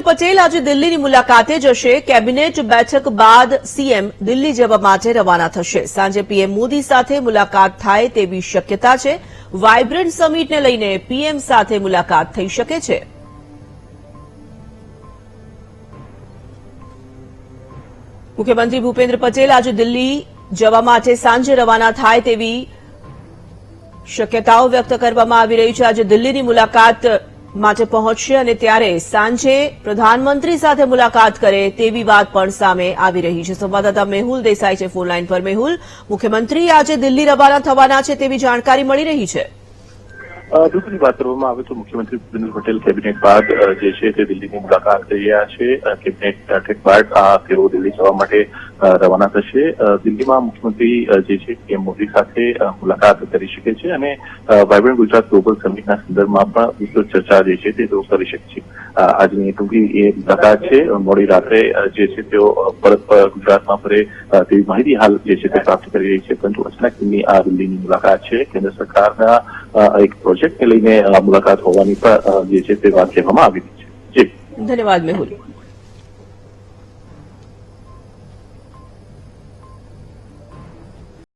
પટેલ આજે દિલ્હીની મુલાકાતે જશે। કેબિનેટ બેઠક બાદ સીએમ દિલ્હી જવા માટે રવાના થશે। સાંજે પીએમ મોદી સાથે મુલાકાત થાય તેવી શક્યતા છે। વાયબ્રન્ટ સમિટને લઈને પીએમ સાથે મુલાકાત થઈ શકે છે। મુખ્યમંત્રી ભૂપેન્દ્ર પટેલ આજે દિલ્હી જવા માટે સાંજે રવાના થાય તેવી શક્યતાઓ વ્યક્ત કરવામાં આવી રહી છે। આજે દિલ્હીની મુલાકાત માટે પહોંચશે અને ત્યારે સાંજે પ્રધાનમંત્રી સાથે મુલાકાત કરે તેવી વાત પણ સામે આવી રહી છે। સંવાદદાતા મેહુલ દેસાઈ છે ફોન લાઈન પર। મેહુલ, મુખ્યમંત્રી આજે દિલ્હી રવાના થવાના છે તેવી જાણકારી મળી રહી છે। દૂસરી વાત કરવામાં આવે તો મુખ્યમંત્રી ભૂપેન્દ્ર પટેલ કેબિનેટ બાદ જે છે તે દિલ્હીની મુલાકાત લઈ રહ્યા છે। કેબિનેટ બેઠક બાદ તેઓ દિલ્હી જવા માટે રવાના થશે। દિલ્હીમાં મુખ્યમંત્રી જે છે પીએમ મોદી સાથે મુલાકાત કરી શકે છે અને વાયબ્રન્ટ ગુજરાત ગ્લોબલ સમિટના સંદર્ભમાં પણ વિસ્તૃત ચર્ચા જે છે તે તેઓ કરી શકે છે। આજની ટૂંકી એ મુલાકાત છે। મોડી રાત્રે જે છે તેઓ પરત ગુજરાતમાં ફરે તેવી માહિતી હાલ જે છે તે પ્રાપ્ત કરી રહી છે, પરંતુ અચાનક તેમની આ દિલ્હીની મુલાકાત છે। કેન્દ્ર સરકારના એક પ્રોજેક્ટને લઈને મુલાકાત હોવાની પણ જે છે તે વાત કહેવામાં આવી રહી છે। જી, ધન્યવાદ મેહુલ।